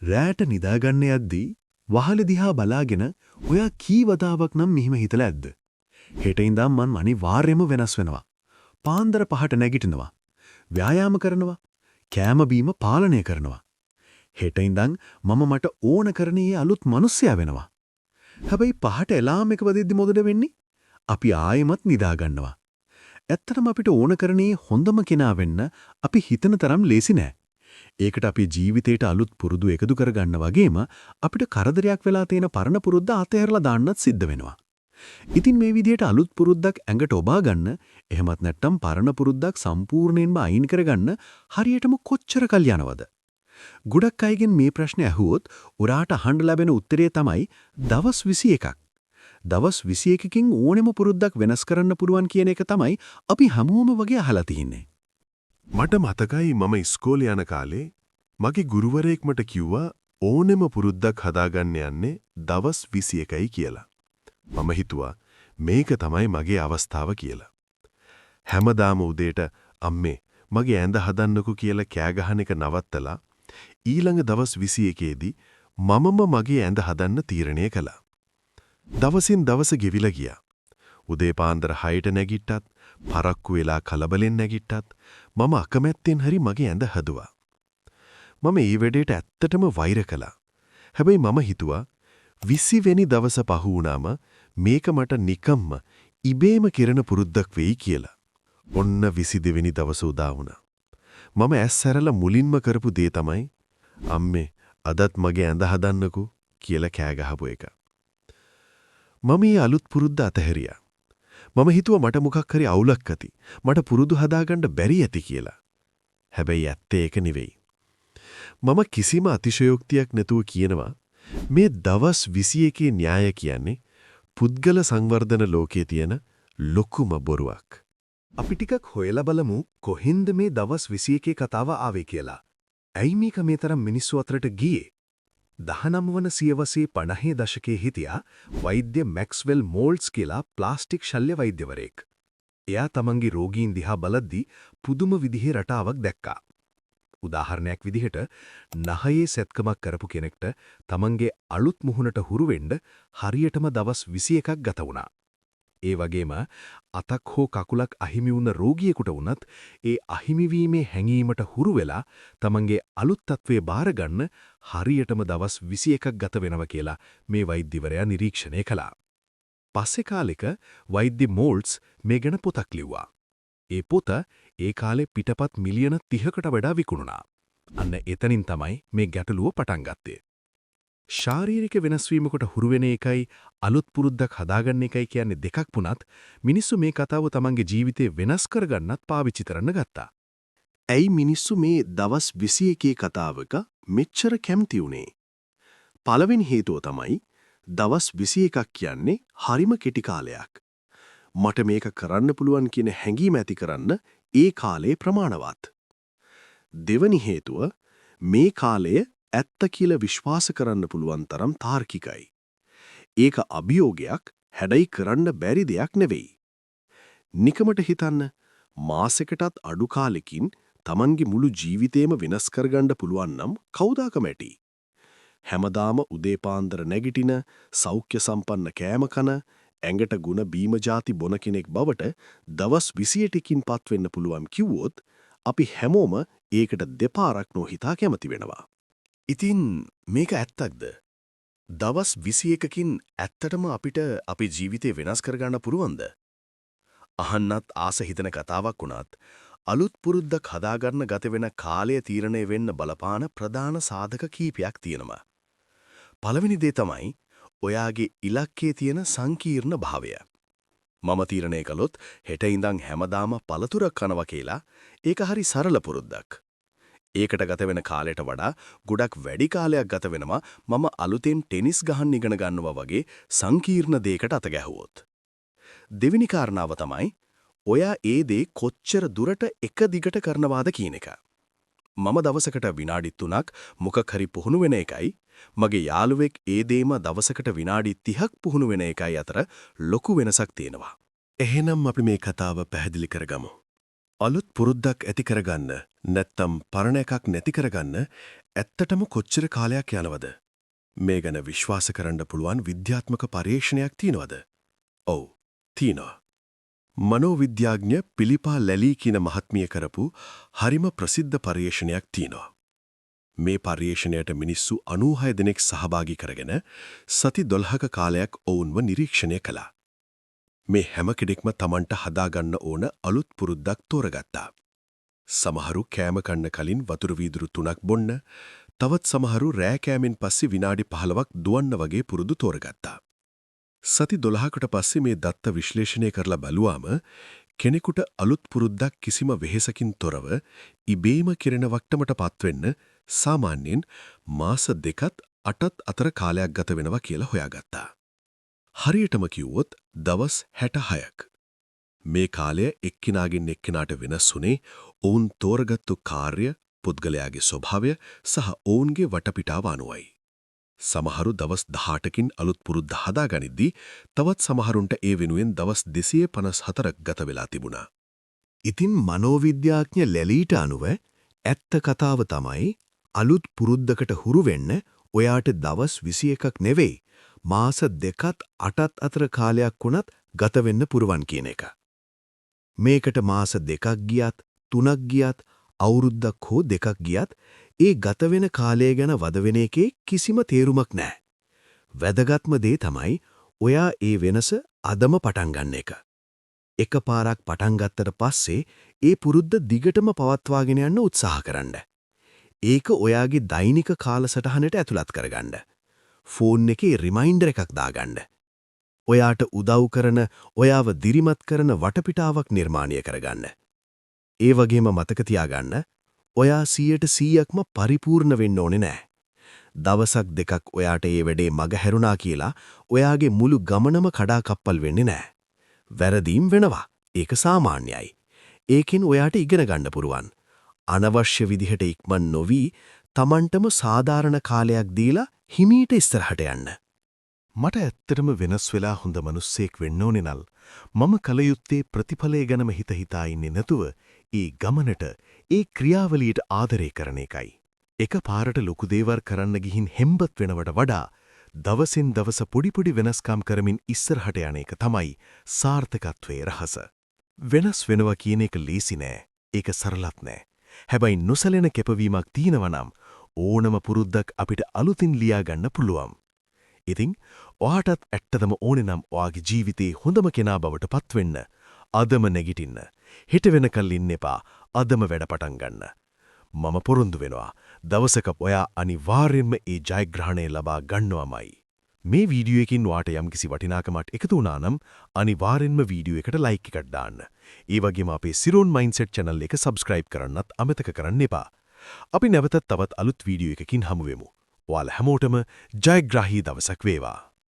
රෑට නිදාගන්න යද්දී වහල දිහා බලාගෙන ඔයා කී වතාවක් නම් මෙහිම හිතලා ඇද්ද? හෙට ඉඳන් මං අනිවාර්යයෙන්ම වෙනස් වෙනවා. පාන්දර 5ට නැගිටිනවා. ව්‍යායාම කරනවා. කෑම බීම පාලනය කරනවා. හෙට ඉඳන් මම මට ඕන කරන්නේ අලුත් මිනිසයා වෙනවා. හැබැයි 5ට එලාම් එක වදිද්දි මොකද වෙන්නේ? අපි ආයෙමත් නිදා ගන්නවා. ඇත්තටම අපිට ඕන කරන්නේ හොඳම කෙනා වෙන්න අපි හිතන තරම් ලේසි නෑ. ඒකට අපි ජීවිතේට අලුත් පුරුදු එකතු කරගන්න වගේම අපිට කරදරයක් වෙලා තියෙන පරණ පුරුද්ද අතහැරලා දාන්නත් සිද්ධ වෙනවා. ඉතින් මේ විදිහට අලුත් පුරුද්දක් ඇඟට ඔබා ගන්න, එහෙමත් නැත්නම් පරණ පුරුද්දක් සම්පූර්ණයෙන්ම අයින් කරගන්න හරියටම කොච්චර කල් යනවද? ගොඩක් අයගෙන් මේ ප්‍රශ්නේ අහුවොත් උරාට අහන්න ලැබෙන උත්තරය තමයි දවස් 21ක්. දවස් 21කින් ඕනෙම පුරුද්දක් වෙනස් කරන්න පුළුවන් කියන එක තමයි අපි හැමෝම වගේ අහලා තින්නේ. මට මතකයි මම ඉස්කෝලේ යන කාලේ මගේ ගුරුවරයෙක් මට කිව්වා ඕනෙම පුරුද්දක් හදාගන්න යන්නේ දවස් 21යි කියලා. මම හිතුවා මේක තමයි මගේ අවස්ථාව කියලා. හැමදාම උදේට අම්මේ මගේ ඇඳ හදන්නකෝ කියලා කෑ ගහන එක නවත්තලා ඊළඟ දවස් 21ේදී මමම මගේ ඇඳ හදන්න තීරණය කළා. දවසින් දවස ගෙවිලා ගියා. උදේ පාන්දර 6ට නැගිට්ටත්, පරක්කු වෙලා කලබලෙන් නැගිට්ටත් මම අකමැත්තෙන් හරි මගේ ඇඳ හදුවා. මම මේ වැඩේට ඇත්තටම වෛර කළා. හැබැයි මම හිතුවා 20 වෙනි දවස පහු වුණාම මේක මට නිකම්ම ඉබේම කිරණ පුරුද්දක් වෙයි කියලා. ඔන්න 22 වෙනි දවස උදා වුණා. මම ඇස් සැරලා මුලින්ම කරපු දේ තමයි අම්මේ අදත් මගේ ඇඳ හදන්නකෝ කියලා කෑ ගහපු එක. මම මේ අලුත් පුරුද්ද අතහැරියා. මම හිතුවා මට මොකක් හරි අවුලක් ඇති. මට පුරුදු හදාගන්න බැරි ඇති කියලා. හැබැයි ඇත්තේ ඒක නෙවෙයි. මම කිසිම අතිශයෝක්තියක් නැතුව කියනවා මේ දවස් 21 න්‍යාය කියන්නේ පුද්ගල සංවර්ධන ලෝකයේ තියෙන ලොකුම බොරුවක්. අපි ටිකක් හොයලා බලමු කොහින්ද මේ දවස් 21 කතාව ආවේ කියලා. ඇයි මේක මේ තරම් මිනිස්සු අතරට ගියේ? 19 වන සියවසේ 50 දශකයේ හිටියා වෛද්‍ය මැක්ස්වෙල් මෝල්ඩ්ස් කියලා ප්ලාස්ටික් ශල්‍ය වෛද්‍යවරයෙක්. එයා තමන්ගේ රෝගීන් දිහා බලද්දී පුදුම විදිහේ රටාවක් දැක්කා. උදාහරණයක් විදිහට නහයේ සැත්කමක් කරපු කෙනෙක්ට තමන්ගේ අලුත් මුහුණට හුරු වෙන්න හරියටම දවස් 21ක් ගත වුණා. ඒ වගේම අතක් හෝ කකුලක් අහිමි වුණ රෝගියෙකුට වුණත් ඒ අහිමිවීමේ හැඟීමට හුරු වෙලා තමන්ගේ අලුත් තත්ත්වයේ බාර ගන්න හරියටම දවස් 21ක් ගත වෙනවා කියලා මේ වෛද්‍යවරයා නිරීක්ෂණය කළා. පස්සේ කාලෙක වෛද්‍ය මෝල්ඩ්ස් මේ ගැන පොතක් ලිව්වා. ඒ පොත ඒ කාලේ පිටපත් මිලියන 30කට වඩා විකුණුණා. අන්න එතනින් තමයි මේ ගැටලුව පටන් ගත්තේ. ශාරීරික වෙනස්වීමකට හුරු වෙන එකයි අලුත් පුරුද්දක් හදාගන්න එකයි කියන්නේ දෙකක් වුණත් මිනිස්සු මේ කතාව තමන්ගේ ජීවිතේ වෙනස් කරගන්නත් පාවිච්චි කරන්න ගත්තා. ඇයි මිනිස්සු මේ දවස් 21 කතාවක මෙච්චර කැමති උනේ? පළවෙනි හේතුව තමයි දවස් 21ක් කියන්නේ හරිම කෙටි කාලයක්. මට මේක කරන්න පුළුවන් කියන හැඟීම ඇති කරන්න ඒ කාලේ ප්‍රමාණවත්. දෙවැනි හේතුව මේ කාලය ඇත්ත කියලා විශ්වාස කරන්න පුළුවන් තරම් තාර්කිකයි. ඒක අභියෝගයක්, හැඩයි කරන්න බැරි දෙයක් නෙවෙයි. නිකමට හිතන්න මාසෙකටත් අඩු කාලෙකින් Tamanගේ මුළු ජීවිතේම වෙනස් කරගන්න පුළුවන් නම් කවුද කැමති? හැමදාම උදේ පාන්දර නැගිටින, සෞඛ්‍ය සම්පන්න කෑම කන, ඇඟට ගුණ බීම ಜಾති බොන කෙනෙක් බවට දවස් 28කින් පත් වෙන්න පුළුවන් කිව්වොත් අපි හැමෝම ඒකට දෙපාරක් නොහිතා කැමති වෙනවා. ඉතින් මේක ඇත්තක්ද? දවස් 21කින් ඇත්තටම අපිට අපේ ජීවිතේ වෙනස් කරගන්න පුළුවන්ද? අහන්නත් ආස හිතන කතාවක් වුණත් අලුත් පුරුද්දක් හදාගන්න ගත වෙන කාලය තීරණය වෙන්න බලපාන ප්‍රධාන සාධක කීපයක් තියෙනවා. පළවෙනි දේ තමයි ඔයාගේ ඉලක්කයේ තියෙන සංකීර්ණ භාවය. මම තීරණය කළොත් හෙට ඉඳන් හැමදාම පළතුරක් කනවා කියලා ඒක හරි සරල පුරුද්දක්. ඒකට ගත වෙන කාලයට වඩා ගොඩක් වැඩි කාලයක් ගත වෙනවා මම අලුතෙන් ටෙනිස් ගහන්න ඉගෙන ගන්නවා වගේ සංකීර්ණ දෙයකට අත ගැහුවොත්. දෙවෙනි කාරණාව තමයි ඔයා ඒ දේ කොච්චර දුරට එක දිගට කරනවාද කියන එක. මම දවසකට විනාඩි 3ක් මොකක් හරි පුහුණු වෙන එකයි මගේ යාළුවෙක් ඒ දේම දවසකට විනාඩි 30ක් පුහුණු වෙන එකයි අතර ලොකු වෙනසක් තියෙනවා. එහෙනම් අපි මේ කතාව පැහැදිලි කරගමු. අලුත් පුරුද්දක් ඇති කරගන්න නැත්තම් පරණ එකක් නැති කරගන්න ඇත්තටම කොච්චර කාලයක් යනවද? මේ ගැන විශ්වාස කරන්න පුළුවන් විද්‍යාත්මක පරීක්ෂණයක් තියෙනවද? ඔව්, තියෙනවා. මනෝවිද්‍යාඥ පිලිපා ලැලී කියන මහත්මිය කරපු හරිම ප්‍රසිද්ධ පරීක්ෂණයක් තියෙනවා. මේ පරීක්ෂණයට මිනිස්සු 96 දෙනෙක් සහභාගී කරගෙන සති 12ක කාලයක් ඔවුන්ව නිරීක්ෂණය කළා. මේ හැම කෙනෙක්ම Tamanට හදාගන්න ඕන අලුත් පුරුද්දක් තෝරගත්තා. සමහරු කෑම කන්න කලින් වතුර වීදුරු 3ක් බොන්න, තවත් සමහරු රෑ කෑමෙන් පස්සේ විනාඩි 15ක් දුවන්න වගේ පුරුදු තෝරගත්තා. සති 12කට පස්සේ මේ දත්ත විශ්ලේෂණය කරලා බලුවාම කෙනෙකුට අලුත් පුරුද්දක් කිසිම වෙහෙසකින් තොරව ඉබේම කිරෙන වට්ටමට පත්වෙන්න සාමාන්‍යයෙන් මාස 2ත් 8ත් අතර කාලයක් ගත වෙනවා කියලා හොයාගත්තා. හරියටම කිව්වොත් දවස් 66ක්. මේ කාලය එක්කිනාගෙන් එක්කිනාට වෙනස් වුණේ ඔවුන් තෝරගත්තු කාර්ය, පුද්ගලයාගේ ස්වභාවය සහ ඔවුන්ගේ වටපිටාව අනුවයි. සමහරු දවස් 18කින් අලුත් පුරුද්ද හදාගනිද්දී තවත් සමහරුන්ට ඒ වෙනුවෙන් දවස් 254ක් ගත වෙලා තිබුණා. ඉතින් මනෝවිද්‍යාඥ ලැලීට අනුව ඇත්ත කතාව තමයි අලුත් පුරුද්දකට හුරු වෙන්න ඔයාට දවස් 21ක් නෙවෙයි මාස 2ත් 8ත් අතර කාලයක් වුණත් ගත වෙන්න පුරුවන් කියන එක. මේකට මාස 2ක් ගියත් 3ක් ගියත් අවුරුද්දක් හෝ 2ක් ගියත් ඒ ගත වෙන කාලය ගැන වදවෙන එකේ කිසිම තේරුමක් නැහැ. වැදගත්ම දේ තමයි ඔයා ඒ වෙනස අදම පටන් ගන්න එක. එකපාරක් පටන් ගත්තට පස්සේ ඒ පුරුද්ද දිගටම පවත්වාගෙන යන්න උත්සාහ කරන්න. ඒක ඔයාගේ දෛනික කාලසටහනට ඇතුළත් කරගන්න. ෆෝන් එකේ රිමයින්ඩර් එකක් දාගන්න. ඔයාට උදව් කරන, ඔයාව දිරිමත් කරන වටපිටාවක් නිර්මාණය කරගන්න. ඒ වගේම මතක තියාගන්න, ඔයා 100%ක්ම පරිපූර්ණ වෙන්න ඕනේ නැහැ. දවසක් දෙකක් ඔයාට ඒ වැඩේ මග හැරුණා කියලා ඔයාගේ මුළු ගමනම කඩාකප්පල් වෙන්නේ නැහැ. වැරදීම් වෙනවා. ඒක සාමාන්‍යයි. ඒකෙන් ඔයාට ඉගෙන ගන්න පුරුවන්. අනවශ්‍ය විදිහට ඉක්මන් නොවි Tamanටම සාධාරණ කාලයක් දීලා හිමීට ඉස්සරහට යන්න. මට ඇත්තටම වෙනස් වෙලා හොඳ මිනිස්සෙක් වෙන්න ඕනේ නල්. මම කල යුත්තේ ප්‍රතිඵලය ගැනම හිතා ඉන්නේ නැතුව ඒ ගමනට, ඒ ක්‍රියාවලියට ආදරය කරන එකයි. එක පාරට ලොකු දේවල් කරන්න ගිහින් හෙම්බත් වෙනවට වඩා දවසින් දවස පොඩි වෙනස්කම් කරමින් ඉස්සරහට යන එක තමයි සාර්ථකත්වයේ රහස. වෙනස් වෙනවා කියන එක ලේසි නෑ. ඒක සරලත් නෑ. හැබැයි නොසැලෙන කැපවීමක් තියෙනවා නම් ඕනම පුරුද්දක් අපිට අලුතින් ලියා ගන්න පුළුවන්. ඉතින් ඔයාටත් ඇත්තටම ඕනේ නම් ඔයාගේ ජීවිතේ හොඳම කෙනා බවට පත්වෙන්න අදම නැගිටින්න. හිට වෙනකල් ඉන්න එපා. අදම වැඩ පටන් ගන්න. මම පොරොන්දු වෙනවා. දවසක ඔයා අනිවාර්යෙන්ම ඒ ජයග්‍රහණය ලබා ගන්නවමයි. මේ වීඩියෝ එකකින් ඔයාට යම්කිසි වටිනාකමක් එකතු වුණා නම් අනිවාර්යෙන්ම වීඩියෝ එකට ලයික් එකක් දාන්න. ඒ වගේම අපේ සිරෝන් මයින්ඩ්සෙට් channel එක subscribe කරන්නත් අමතක කරන්න එපා. අපි නැවතත් තවත් අලුත් වීඩියෝ එකකින් හමු වෙමු. ඔයාලා හැමෝටම ජයග්‍රාහී දවසක් වේවා.